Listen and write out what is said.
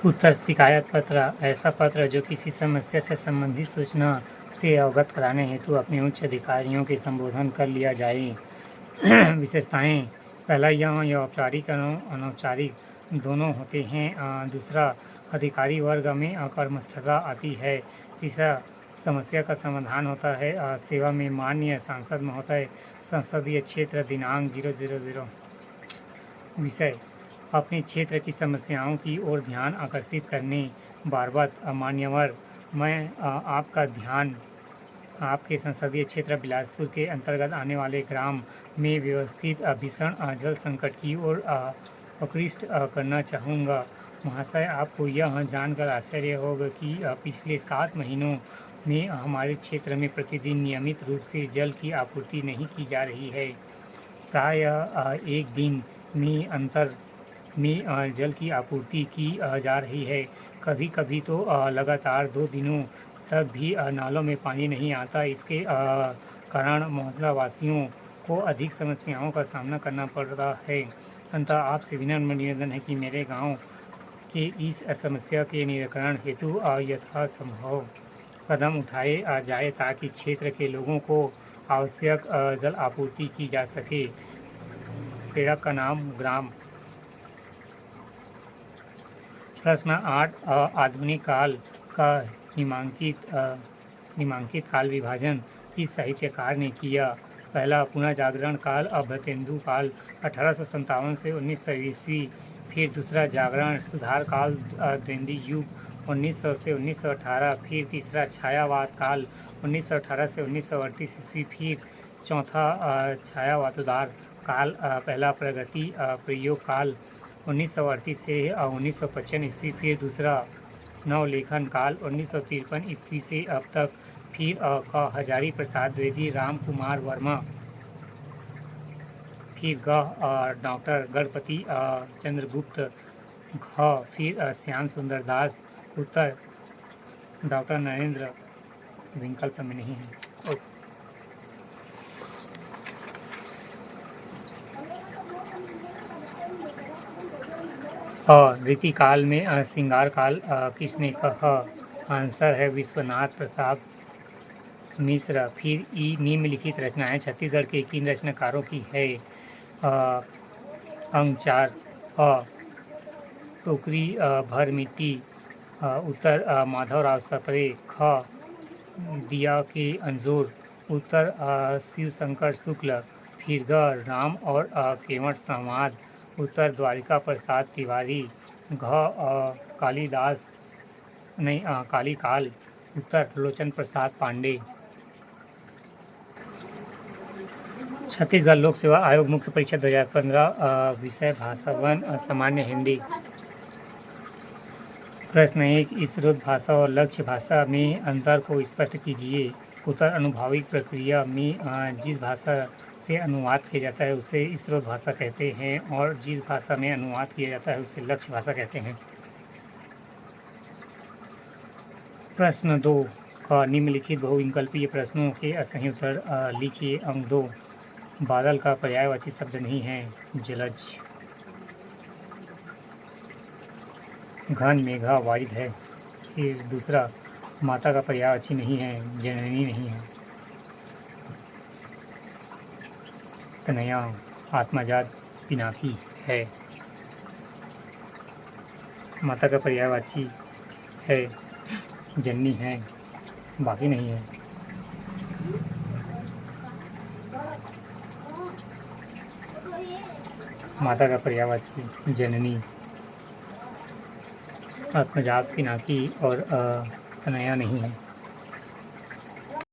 उत्तर शिकायत पत्र ऐसा पत्र जो किसी समस्या से संबंधित सूचना से अवगत कराने हेतु अपने उच्च अधिकारियों के संबोधन कर लिया जाए। विशेषताएं पहला यह औपचारिक अनौपचारिक दोनों होते हैं। दूसरा अधिकारी वर्ग में कर्मठता आती है। तीसरा समस्या का समाधान होता है। सेवा में मान्य सांसद महोदय संसदीय क्षेत्र दिनांक 000 विषय अपने क्षेत्र की समस्याओं की ओर ध्यान आकर्षित करने बारबत मान्यवर मैं आपका ध्यान आपके संसदीय क्षेत्र बिलासपुर के अंतर्गत आने वाले ग्राम में व्यवस्थित भीषण जल संकट की ओर आकृष्ट करना चाहूँगा। महाशय, आपको यह जानकर आश्चर्य होगा कि पिछले 7 महीनों में हमारे क्षेत्र में प्रतिदिन नियमित रूप से जल की आपूर्ति नहीं की जा रही है। प्रायः एक दिन में अंतर में जल की आपूर्ति की जा रही है। कभी कभी तो लगातार 2 दिनों तक भी नालों में पानी नहीं आता। इसके कारण मोहल्ला वासियों को अधिक समस्याओं का सामना करना पड़ रहा है। अंततः आपसे विनम्र निवेदन है कि मेरे गांव के इस समस्या के निराकरण हेतु यथासंभव कदम उठाए जाए ताकि क्षेत्र के लोगों को आवश्यक जल आपूर्ति की जा सके। प्रेरक का नाम ग्राम। प्रश्न 8 आधुनिक काल का निम्नांकित काल विभाजन किस साहित्यकार ने किया? पहला पुनर्जागरण काल भारतेंदु काल 1857 से 1900 ईस्वी। फिर दूसरा जागरण सुधार काल द्विवेदी युग 1900 से 1918। फिर तीसरा छायावाद काल 1918 से 1938 ईस्वी। फिर चौथा छायावादोत्तर काल पहला प्रगति प्रयोग काल 1938 से 1955 ईस्वी। फिर दूसरा नवलेखन काल 1953 ईस्वी से अब तक। फिर क हजारी प्रसाद द्विवेदी राम कुमार वर्मा। फिर डॉक्टर गणपति चंद्रगुप्त। फिर श्याम सुंदर दास। उत्तर डॉक्टर नरेंद्र विकल्प में नहीं है। रीति काल में श्रृंगार काल किसने कहा? आंसर है विश्वनाथ प्रताप मिश्र। फिर निम्नलिखित रचनाएं छत्तीसगढ़ के किन रचनाकारों की है? अंक 4 टोकरी भर मिट्टी। उत्तर माधवराव सप्रे। ख दिया के अंजोर। उत्तर शिवशंकर शुक्ल। फिर ग राम और केवट संवाद। उत्तर द्वारिका प्रसाद तिवारी। घ कालिदास नहीं कालीकाल। उत्तर लोचन प्रसाद पांडे। छत्तीसगढ़ लोक सेवा आयोग मुख्य परीक्षा 2015 विषय भाषा 1 सामान्य हिंदी। प्रश्न 1 स्रोत भाषा और लक्ष्य भाषा में अंतर को स्पष्ट कीजिए। उत्तर अनुभाविक प्रक्रिया में जिस भाषा से अनुवाद किया जाता है उसे स्रोत भाषा कहते हैं और जिस भाषा में अनुवाद किया जाता है उसे लक्ष्य भाषा कहते हैं। प्रश्न 2 का निम्नलिखित बहुविकल्पीय प्रश्नों के सही उत्तर लिखिए। अंक 2 बादल का पर्यायवाची शब्द नहीं है जलज। घन मेघा वारिद है। फिर दूसरा माता का पर्यायवाची नहीं है जननी नहीं है। तनया आत्मजात पिनाकी है। माता का पर्यायवाची है जननी है बाकी नहीं है। माता का पर्यायवाची जननी, आत्मजात पिनाकी और तनया नहीं है।